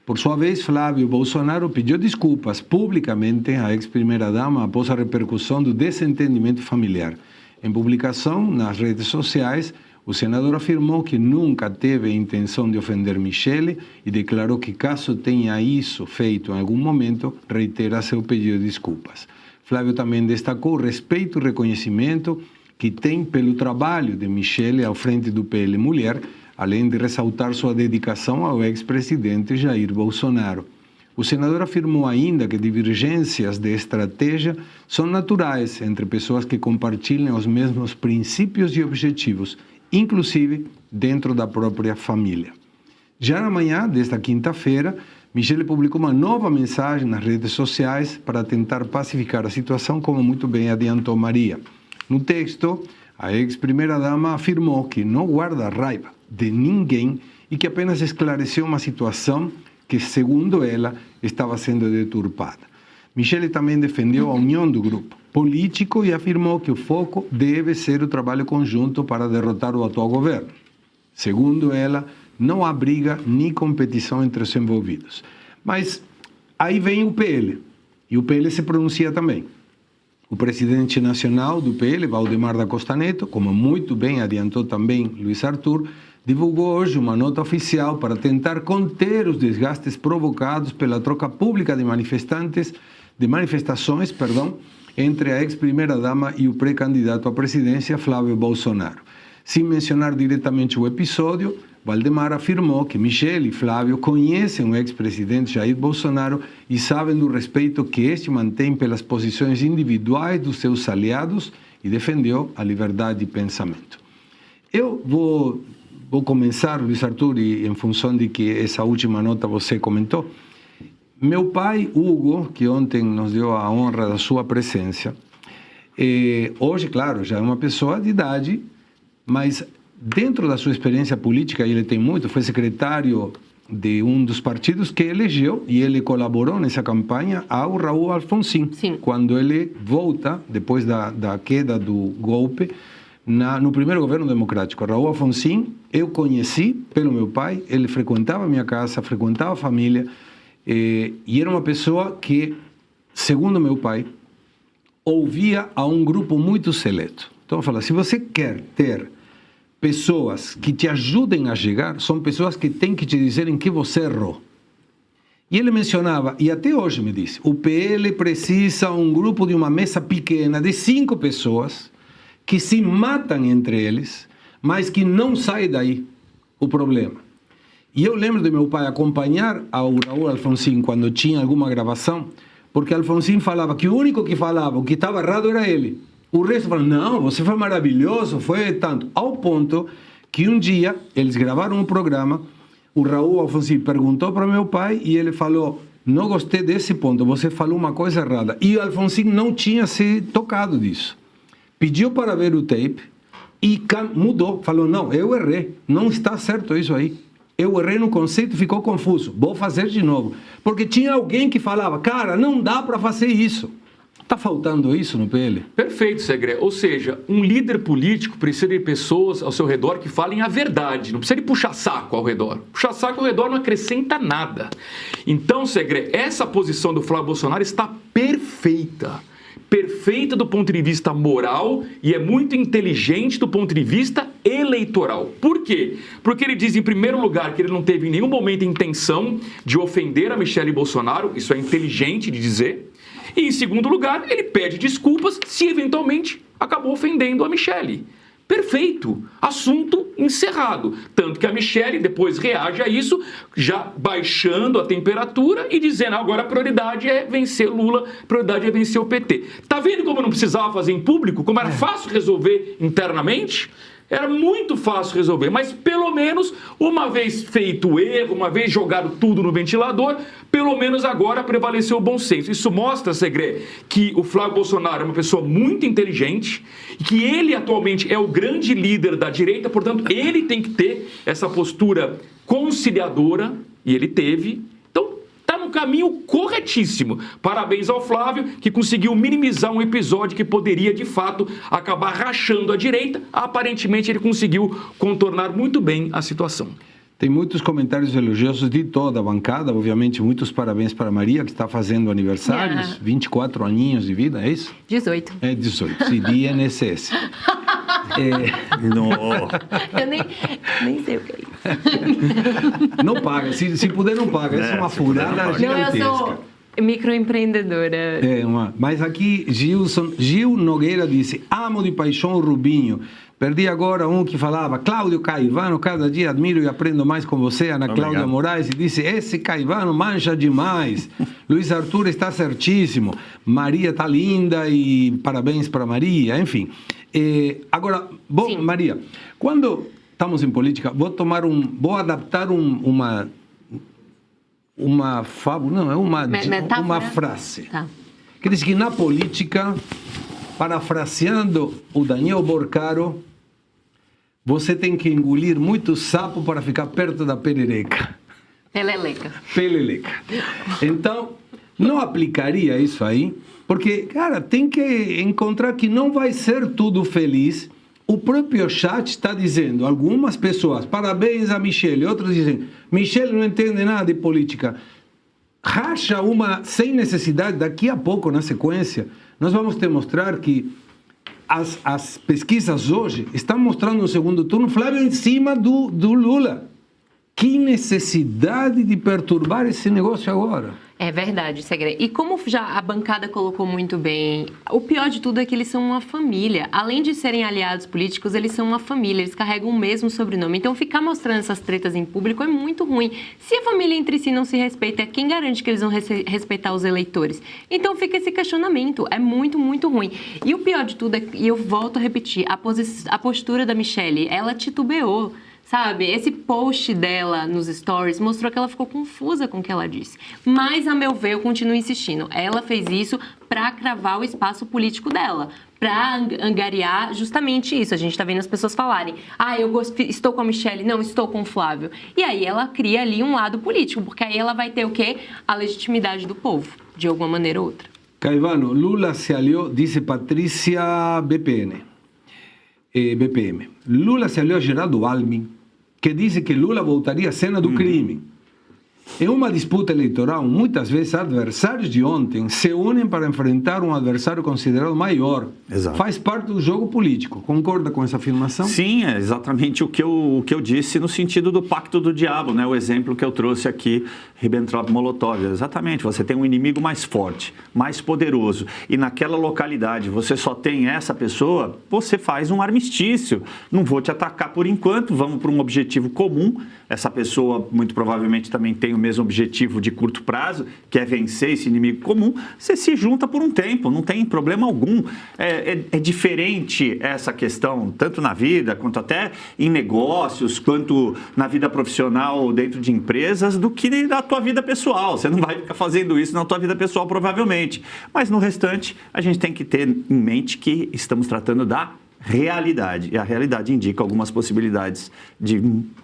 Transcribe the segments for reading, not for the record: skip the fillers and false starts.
Por sua vez, Flávio Bolsonaro pediu desculpas publicamente à ex-primeira-dama após a repercussão do desentendimento familiar. Em publicação nas redes sociais, o senador afirmou que nunca teve a intenção de ofender Michele e declarou que, caso tenha isso feito em algum momento, reitera seu pedido de desculpas. Flávio também destacou o respeito e reconhecimento que tem pelo trabalho de Michele à frente do PL Mulher, além de ressaltar sua dedicação ao ex-presidente Jair Bolsonaro. O senador afirmou ainda que divergências de estratégia são naturais entre pessoas que compartilham os mesmos princípios e objetivos, inclusive dentro da própria família. Já na manhã desta quinta-feira, Michele publicou uma nova mensagem nas redes sociais para tentar pacificar a situação, como muito bem adiantou Maria. No texto, a ex-primeira-dama afirmou que não guarda raiva de ninguém e que apenas esclareceu uma situação que, segundo ela, estava sendo deturpada. Michele também defendeu a união do grupo político e afirmou que o foco deve ser o trabalho conjunto para derrotar o atual governo. Segundo ela, não há briga nem competição entre os envolvidos. Mas aí vem o PL, e o PL se pronuncia também. O presidente nacional do PL, Valdemar da Costa Neto, como muito bem adiantou também Luiz Arthur, divulgou hoje uma nota oficial para tentar conter os desgastes provocados pela troca pública de manifestações, entre a ex-primeira-dama e o pré-candidato à presidência, Flávio Bolsonaro. Sem mencionar diretamente o episódio, Valdemar afirmou que Michele e Flávio conhecem o ex-presidente Jair Bolsonaro e sabem do respeito que este mantém pelas posições individuais dos seus aliados e defendeu a liberdade de pensamento. Eu vou começar, Luiz Arthur, e em função de que essa última nota você comentou. Meu pai, Hugo, que ontem nos deu a honra da sua presença, hoje, claro, já é uma pessoa de idade, mas dentro da sua experiência política, ele tem muito, foi secretário de um dos partidos que elegeu, e ele colaborou nessa campanha, ao Raul Alfonsin. Sim. Quando ele volta, depois da queda do golpe, no primeiro governo democrático. Raul Alfonsin, eu conheci pelo meu pai, ele frequentava a minha casa, frequentava a família, e era uma pessoa que, segundo meu pai, ouvia a um grupo muito seleto. Então, eu falo, se você quer ter pessoas que te ajudem a chegar, são pessoas que têm que te dizer em que você errou. E ele mencionava, e até hoje me disse, o PL precisa de um grupo de uma mesa pequena de 5 pessoas que se matam entre eles, mas que não sai daí o problema. E eu lembro de meu pai acompanhar ao Raul Alfonsin quando tinha alguma gravação, porque Alfonsin falava que o único que falava o que estava errado era ele. O resto falava, não, você foi maravilhoso, foi tanto. Ao ponto que um dia eles gravaram um programa, o Raul Alfonsin perguntou para meu pai e ele falou, não gostei desse ponto, você falou uma coisa errada. E o Alfonsin não tinha se tocado disso. Pediu para ver o tape e mudou, falou, não, eu errei, não está certo isso aí. Eu errei no conceito, ficou confuso. Vou fazer de novo. Porque tinha alguém que falava, cara, não dá para fazer isso. Está faltando isso no PL? Perfeito, Segré. Ou seja, um líder político precisa de pessoas ao seu redor que falem a verdade. Não precisa de puxar saco ao redor. Puxar saco ao redor não acrescenta nada. Então, Segré, essa posição do Flávio Bolsonaro está perfeita. Perfeita do ponto de vista moral e é muito inteligente do ponto de vista eleitoral. Por quê? Porque ele diz, em primeiro lugar, que ele não teve em nenhum momento intenção de ofender a Michele Bolsonaro, isso é inteligente de dizer, e em segundo lugar, ele pede desculpas se eventualmente acabou ofendendo a Michele. Perfeito, assunto encerrado. Tanto que a Michele depois reage a isso, já baixando a temperatura e dizendo agora a prioridade é vencer Lula, a prioridade é vencer o PT. Tá vendo como não precisava fazer em público? Como era fácil resolver internamente? Era muito fácil resolver, mas pelo menos, uma vez feito o erro, uma vez jogado tudo no ventilador, pelo menos agora prevaleceu o bom senso. Isso mostra, Segré, que o Flávio Bolsonaro é uma pessoa muito inteligente e que ele atualmente é o grande líder da direita, portanto, ele tem que ter essa postura conciliadora, e ele teve. Então, está no caminho corretíssimo. Parabéns ao Flávio, que conseguiu minimizar um episódio que poderia, de fato, acabar rachando a direita. Aparentemente, ele conseguiu contornar muito bem a situação. Tem muitos comentários elogiosos de toda a bancada, obviamente, muitos parabéns para a Maria, que está fazendo aniversários, 24 aninhos de vida, é isso? 18. É 18, sim, de INSS. Não. Eu nem sei o que é isso. Não paga, se puder não paga, essa é uma furada gigantesca. Não, eu sou microempreendedora. Mas aqui Gil Nogueira disse: amo de paixão o Rubinho. Perdi agora um que falava: Cláudio Caivano, cada dia admiro e aprendo mais com você. Ana Cláudia Moraes, e disse: esse Caivano mancha demais. Luiz Arthur está certíssimo. Maria está linda e parabéns para Maria. Enfim. Agora, bom, Maria, quando estamos em política, vou adaptar uma fábula, não, é uma frase. Tá. Que diz que na política, parafraseando o Daniel Borcaro, você tem que engolir muito sapo para ficar perto da perereca. Peleleca. Então, não aplicaria isso aí, porque, cara, tem que encontrar que não vai ser tudo feliz. O próprio chat está dizendo, algumas pessoas, parabéns a Michele, outros dizem, Michele não entende nada de política. Racha uma sem necessidade, daqui a pouco, na sequência, nós vamos te mostrar que as pesquisas hoje estão mostrando no segundo turno Flávio em cima do Lula. Que necessidade de perturbar esse negócio agora? É verdade, Segre. E como já a bancada colocou muito bem, o pior de tudo é que eles são uma família. Além de serem aliados políticos, eles são uma família, eles carregam o mesmo sobrenome. Então, ficar mostrando essas tretas em público é muito ruim. Se a família entre si não se respeita, quem garante que eles vão respeitar os eleitores? Então, fica esse questionamento. É muito, muito ruim. E o pior de tudo é, e eu volto a repetir, a postura da Michele, ela titubeou. Sabe, esse post dela nos stories mostrou que ela ficou confusa com o que ela disse. Mas, a meu ver, eu continuo insistindo. Ela fez isso para cravar o espaço político dela, para angariar justamente isso. A gente está vendo as pessoas falarem: estou com a Michele, não, estou com o Flávio. E aí ela cria ali um lado político, porque aí ela vai ter o quê? A legitimidade do povo, de alguma maneira ou outra. Caivano, Lula se aliou, disse Patrícia BPM. Lula se aliou a Geraldo Alckmin, que disse que Lula voltaria à cena do crime. Em uma disputa eleitoral, muitas vezes adversários de ontem se unem para enfrentar um adversário considerado maior. Exato. Faz parte do jogo político. Concorda com essa afirmação? Sim, é exatamente o que eu disse no sentido do pacto do diabo, né? O exemplo que eu trouxe aqui, Ribbentrop-Molotov. Exatamente, você tem um inimigo mais forte, mais poderoso, e naquela localidade você só tem essa pessoa, você faz um armistício. Não vou te atacar por enquanto, vamos para um objetivo comum. Essa pessoa, muito provavelmente, também tem o mesmo objetivo de curto prazo, que é vencer esse inimigo comum. Você se junta por um tempo, não tem problema algum. É diferente essa questão, tanto na vida, quanto até em negócios, quanto na vida profissional dentro de empresas, do que na tua vida pessoal. Você não vai ficar fazendo isso na tua vida pessoal, provavelmente. Mas no restante, a gente tem que ter em mente que estamos tratando da realidade. E a realidade indica algumas possibilidades de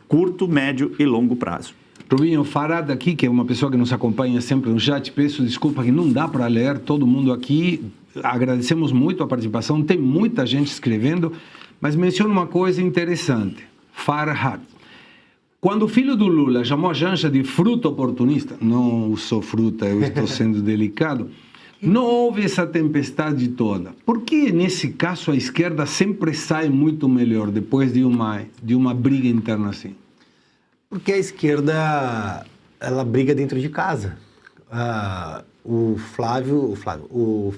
curto, médio e longo prazo. Rubinho, Farad aqui, que é uma pessoa que nos acompanha sempre no chat, peço desculpa que não dá para ler todo mundo aqui. Agradecemos muito a participação, tem muita gente escrevendo, mas menciona uma coisa interessante. Farad. Quando o filho do Lula chamou a Janja de fruta oportunista, não sou fruta, eu estou sendo delicado, não houve essa tempestade toda. Por que, nesse caso, a esquerda sempre sai muito melhor depois de uma briga interna assim? Porque a esquerda, ela briga dentro de casa. O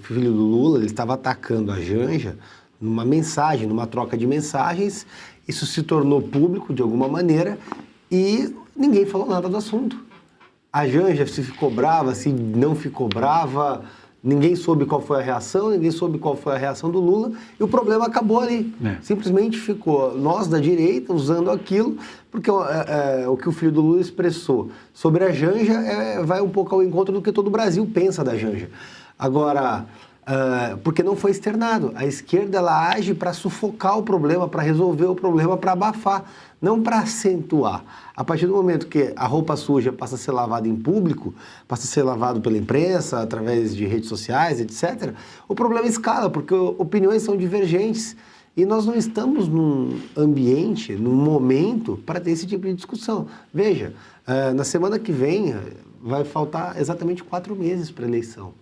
filho do Lula, ele estava atacando a Janja numa mensagem, numa troca de mensagens. Isso se tornou público de alguma maneira e ninguém falou nada do assunto. A Janja se ficou brava, se não ficou brava, ninguém soube qual foi a reação, ninguém soube qual foi a reação do Lula e o problema acabou ali. Simplesmente ficou nós da direita usando aquilo, porque o que o filho do Lula expressou sobre a Janja vai um pouco ao encontro do que todo o Brasil pensa da Janja. Agora, porque não foi externado. A esquerda, ela age para sufocar o problema, para resolver o problema, para abafar, não para acentuar. A partir do momento que a roupa suja passa a ser lavada em público, passa a ser lavado pela imprensa, através de redes sociais, etc., o problema escala, porque opiniões são divergentes. E nós não estamos num ambiente, num momento para ter esse tipo de discussão. Veja, na semana que vem vai faltar exatamente 4 meses para a eleição.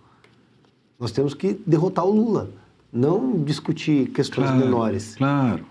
Nós temos que derrotar o Lula, não discutir questões menores. Claro.